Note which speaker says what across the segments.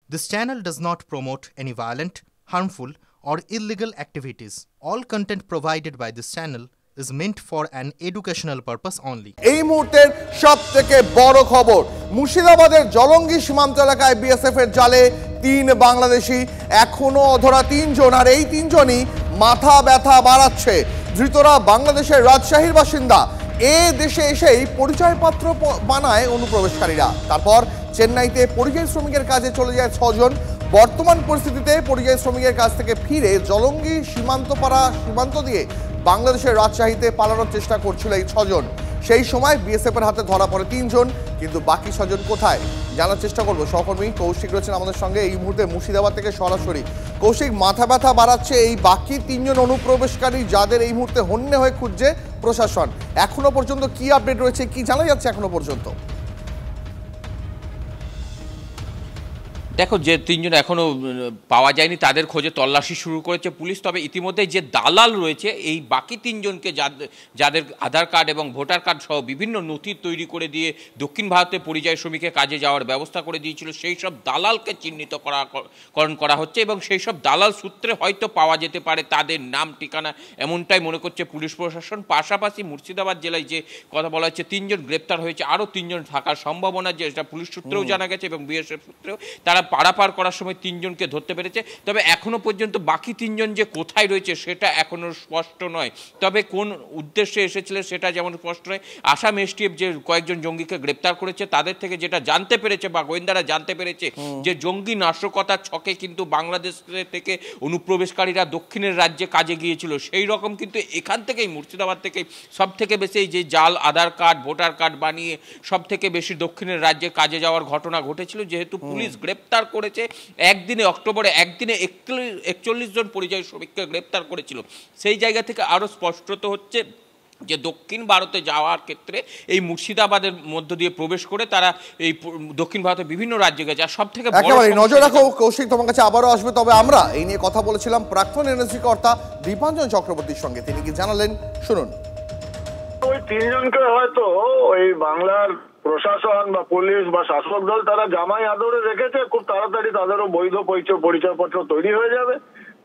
Speaker 1: This channel does not promote any violent, harmful, or illegal activities. All content provided by this channel is meant for an educational purpose only.
Speaker 2: এই মুহূর্তের সবথেকে বড় খবর, মুর্শিদাবাদের জলঙ্গি সীমান্ত এলাকায় বিএসএফ এর জালে 3 বাংলাদেশি, এখনো অধরা 3 জন, আর এই 3 জনই মাথা ব্যথা বাড়াচ্ছে। ধৃতরা বাংলাদেশের রাজশাহীর বাসিন্দা। এ দেশে এসেই পরিচয়পত্র বানায় অনুপ্রবেশকারীরা, তারপর চেন্নাইতে পরিযায়ী শ্রমিকের কাজে চলে যায় 6 জন। বর্তমান পরিস্থিতিতে পরিযায়ী শ্রমিকের কাছ থেকে ফিরে জলঙ্গি সীমান্ত দিয়ে বাংলাদেশের রাজশাহীতে পালানোর চেষ্টা করছিল এই 6 জন। সেই সময় বিএসএফ এর হাতে ধরা পড়ে 3 জন, কিন্তু বাকি 6 জন কোথায় জানার চেষ্টা করবো। সহকর্মী কৌশিক রয়েছেন আমাদের সঙ্গে এই মুহূর্তে মুর্শিদাবাদ থেকে সরাসরি। কৌশিক, মাথা ব্যথা বাড়াচ্ছে এই বাকি 3 জন অনুপ্রবেশকারী যাদের এই মুহূর্তে হন্যে হয়ে খুঁজছে প্রশাসন। এখনো পর্যন্ত কি আপডেট রয়েছে, কি জানা যাচ্ছে এখনো পর্যন্ত?
Speaker 3: দেখো, যে 3 জন এখনও পাওয়া যায়নি তাদের খোঁজে তল্লাশি শুরু করেছে পুলিশ। তবে ইতিমধ্যে যে দালাল রয়েছে এই বাকি 3 জনকে যাদের আধার কার্ড এবং ভোটার কার্ড সহ বিভিন্ন নথি তৈরি করে দিয়ে দক্ষিণ ভারতে পরিযায়ী শ্রমিকের কাজে যাওয়ার ব্যবস্থা করে দিয়েছিল, সেই সব দালালকে চিহ্নিতকরণ করা হচ্ছে এবং সেই সব দালাল সূত্রে হয়তো পাওয়া যেতে পারে তাদের নাম ঠিকানা, এমনটাই মনে করছে পুলিশ প্রশাসন। পাশাপাশি মুর্শিদাবাদ জেলায় যে কথা বলা হচ্ছে 3 জন গ্রেপ্তার হয়েছে, আরও 3 জন থাকার সম্ভাবনা, যেটা পুলিশ সূত্রেও জানা গেছে এবং বিএসএফ সূত্রেও। তারা পারাপার করার সময় 3 জনকে ধরতে পেরেছে। তবে এখনো পর্যন্ত বাকি 3 জন যে কোথায় রয়েছে সেটা এখনো স্পষ্ট নয়। তবে কোন উদ্দেশ্যে এসেছিলেন সেটা যেমন স্পষ্ট নয়। আসাম এসটিএফ যে কয়েকজন জঙ্গিকে গ্রেপ্তার করেছে তাদের থেকে যেটা জানতে পেরেছে বা গোয়েন্দারা জানতে পেরেছে যে জঙ্গি নাশকতার ছকে কিন্তু বাংলাদেশ থেকে অনুপ্রবেশকারীরা দক্ষিণের রাজ্যে কাজে গিয়েছিল। সেই রকম কিন্তু এখান থেকেই মুর্শিদাবাদ থেকে সব থেকে বেশি যে জাল আধার কার্ড ভোটার কার্ড বানিয়ে সব থেকে বেশি দক্ষিণের রাজ্যে কাজে যাওয়ার ঘটনা ঘটেছিল। যেহেতু পুলিশ গ্রেপ্তার করেছে একদিনে, অক্টোবরে একদিনে 41 জন পরিযায়ী শ্রমিককে গ্রেপ্তার করেছিল, সেই জায়গা থেকে আরো স্পষ্ট হচ্ছে যে দক্ষিণ ভারতে যাওয়ার ক্ষেত্রে এই মুর্শিদাবাদের মধ্য দিয়ে প্রবেশ করে তারা এই দক্ষিণ ভারতের বিভিন্ন রাজ্যে গেছে। আর সব থেকে
Speaker 2: নজর রাখো কৌশিক, তোমার কাছে আবারও আসবে। তবে আমরা এই নিয়ে কথা বলেছিলাম প্রাক্তন এনএসজি কর্তা দীপাঞ্জন চক্রবর্তীর সঙ্গে, তিনি কি জানালেন শুনুন।
Speaker 4: ওই 3 জনকে হয়তো ওই বাংলার প্রশাসন বা পুলিশ বা শাসক দল তারা জামাই আদরে রেখেছে, খুব তাড়াতাড়ি তাদেরও বৈধ পরিচয়পত্র তৈরি হয়ে যাবে,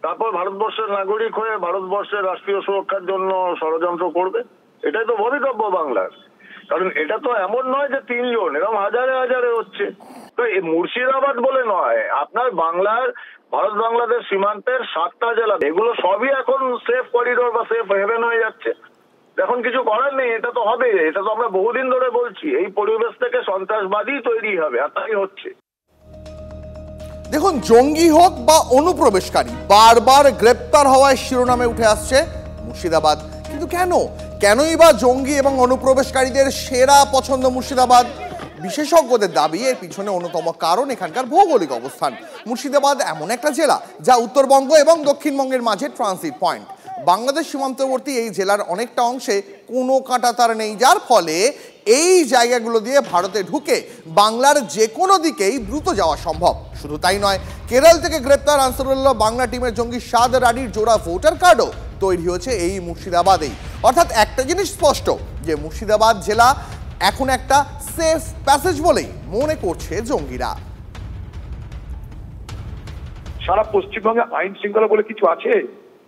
Speaker 4: তারপর ভারতবর্ষের নাগরিক হয়ে ভারতবর্ষের রাষ্ট্রীয় সুরক্ষার জন্য ষড়যন্ত্র করবে। এটাই তো ভবিতব্য বাংলার। কারণ এটা তো এমন নয় যে 3 জন, এরকম হাজারে হাজারে হচ্ছে। তো এই মুর্শিদাবাদ বলে নয়, আপনার বাংলার ভারত বাংলাদেশ সীমান্তের 7টা জেলা, এগুলো সবই এখন সেফ করিডোর বা সেফ হেভেন হয়ে যাচ্ছে। এখন কিছু করার নেই, এটা তো হবে, এটা তো আমরা বহুদিন ধরে বলছি। এই পরিবেশ থেকে সন্ত্রাসবাদী তৈরি হবে, আর তাই হচ্ছে।
Speaker 2: দেখুন, জঙ্গি হোক বা অনুপ্রবেশকারী বারবার গ্রেপ্তার হওয়ায় শিরোনামে উঠে আসছে মুর্শিদাবাদ। কিন্তু কেনই বা জঙ্গি এবং অনুপ্রবেশকারীদের সেরা পছন্দ মুর্শিদাবাদ? বিশেষজ্ঞদের দাবি এর পিছনে অন্যতম কারণ এখানকার ভৌগোলিক অবস্থান। মুর্শিদাবাদ এমন একটা জেলা যা উত্তরবঙ্গ এবং দক্ষিণবঙ্গের মাঝে ট্রানজিট পয়েন্ট। বাংলাদেশ সীমান্তবর্তী এই জেলার অনেকটা অংশে কোনো কাঁটাতার নেই, যার ফলে এই জায়গাগুলো দিয়ে ভারতে ঢুকে বাংলার যে কোনো দিকেই দ্রুত যাওয়া সম্ভব। শুধু তাই নয়, কেরল থেকে গ্রেপ্তার আনসারুল্লাহ বাংলা টিমের জঙ্গি সাদ রাডির জোড়া ভোটার কার্ডও তৈরি হয়েছে এই মুর্শিদাবাদেই। অর্থাৎ একটা জিনিস স্পষ্ট, যে মুর্শিদাবাদ জেলা এখন একটা সেফ প্যাসেজ বলেই মনে করছে জঙ্গিরা।
Speaker 5: সারা পশ্চিমবঙ্গে আইন শৃঙ্খলা বলে কিছু আছে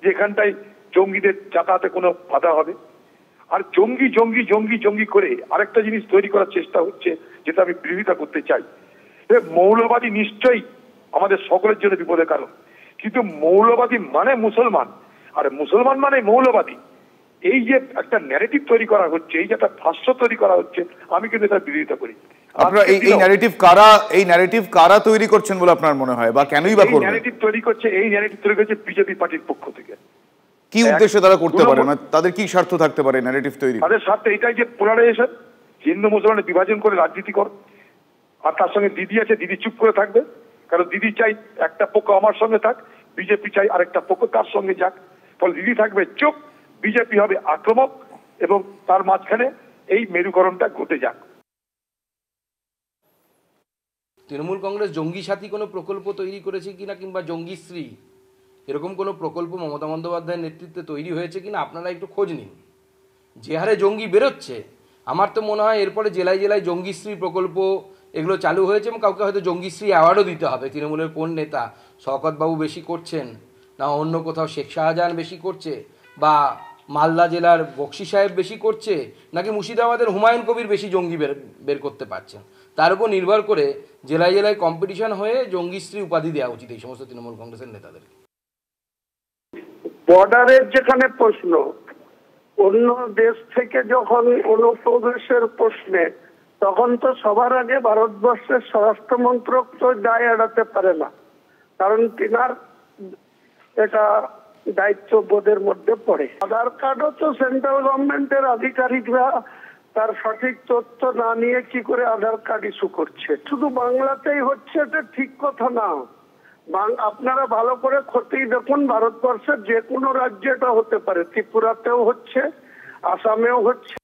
Speaker 5: যেখানটায় জঙ্গিদের যাতায়াতে কোনো বাধা হবে? আর জঙ্গি জঙ্গি জঙ্গি জঙ্গি করে আরেকটা জিনিস তৈরি করার চেষ্টা হচ্ছে, যেটা আমি বিরোধিতা করতে চাই। মৌলবাদী নিশ্চয়ই আমাদের সকলের জন্য বিপদের কারণ, কিন্তু মৌলবাদী মানে মুসলমান, আর মুসলমান মানে মৌলবাদী, এই যে একটা ন্যারেটিভ তৈরি করা হচ্ছে, এই যে একটা ভাষ্য তৈরি করা হচ্ছে, আমি কিন্তু এটা বিরোধিতা করি।
Speaker 6: আপনারা এই ন্যারেটিভ কারা তৈরি করছেন বলে আপনার মনে হয়, বা কেনই বা করবেন?
Speaker 5: ন্যারেটিভ তৈরি করছে বিজেপি পার্টির পক্ষ থেকে।
Speaker 6: কি উদ্দেশ্যে তারা করতে পারে? মানে তাদের কি স্বার্থ থাকতে পারে ন্যারেটিভ তৈরি?
Speaker 5: তাদের স্বার্থ এটাই যে পোলারাইজেশন, হিন্দু মুসলমানের বিভাজন করে রাজনীতি কর। আর তার সঙ্গে দিদি আছে, দিদি চুপ করে থাকবে, কারণ দিদি চাই একটা পক্ষ আমার সঙ্গে থাক, বিজেপি চাই আরেকটা পক্ষ তার সঙ্গে যাক। ফলে দিদি থাকবে চুপ, বিজেপি হবে আক্রমক, এবং তার মাঝখানে এই মেরুকরণটা ঘটে যাক।
Speaker 7: তৃণমূল কংগ্রেস জঙ্গি সাথী কোনো প্রকল্প তৈরি করেছে কিনা, কিংবা জঙ্গিশ্রী এরকম কোনো প্রকল্প মমতা বন্দ্যোপাধ্যায়ের নেতৃত্বে তৈরি হয়েছে কিনা আপনারা একটু খোঁজ নিন। যে হারে জঙ্গি বেরোচ্ছে, আমার তো মনে হয় এরপরে জেলায় জেলায় জঙ্গিশ্রী প্রকল্প এগুলো চালু হয়েছে এবং কাউকে হয়তো জঙ্গিশ্রী অ্যাওয়ার্ডও দিতে হবে। তৃণমূলের কোন নেতা, শওকতবাবু বেশি করছেন না অন্য কোথাও শেখ শাহজাহান বেশি করছে, বা মালদা জেলার বক্সি সাহেব বেশি করছে, নাকি মুর্শিদাবাদের হুমায়ুন কবির বেশি জঙ্গি বের করতে পারছেন, তার উপর নির্ভর করে জেলায় জেলায় কম্পিটিশন হয়ে জঙ্গিশ্রী উপাধি দেওয়া উচিত এই সমস্ত তৃণমূল কংগ্রেসের নেতাদের।
Speaker 8: বর্ডারের যেখানে প্রশ্ন, অন্য দেশ থেকে যখন অনুপ্রবেশের প্রশ্নে, তখন তো সবার আগে ভারতবর্ষের স্বরাষ্ট্র মন্ত্রক তো দায় এড়াতে পারে না, কারণ তিনার এটা দায়িত্ববোধের মধ্যে পড়ে। আধার কার্ডও তো সেন্ট্রাল গভর্নমেন্টের আধিকারিকরা তার সঠিক তথ্য না নিয়ে কি করে আধার কার্ড ইস্যু করছে। শুধু বাংলাতেই হচ্ছে এটা ঠিক কথা না, আপনারা ভালো করে খতিয়ে দেখুন, ভারতবর্ষের যে কোনো রাজ্যে এটা হতে পারে, ত্রিপুরাতেও হচ্ছে, আসামেও হচ্ছে।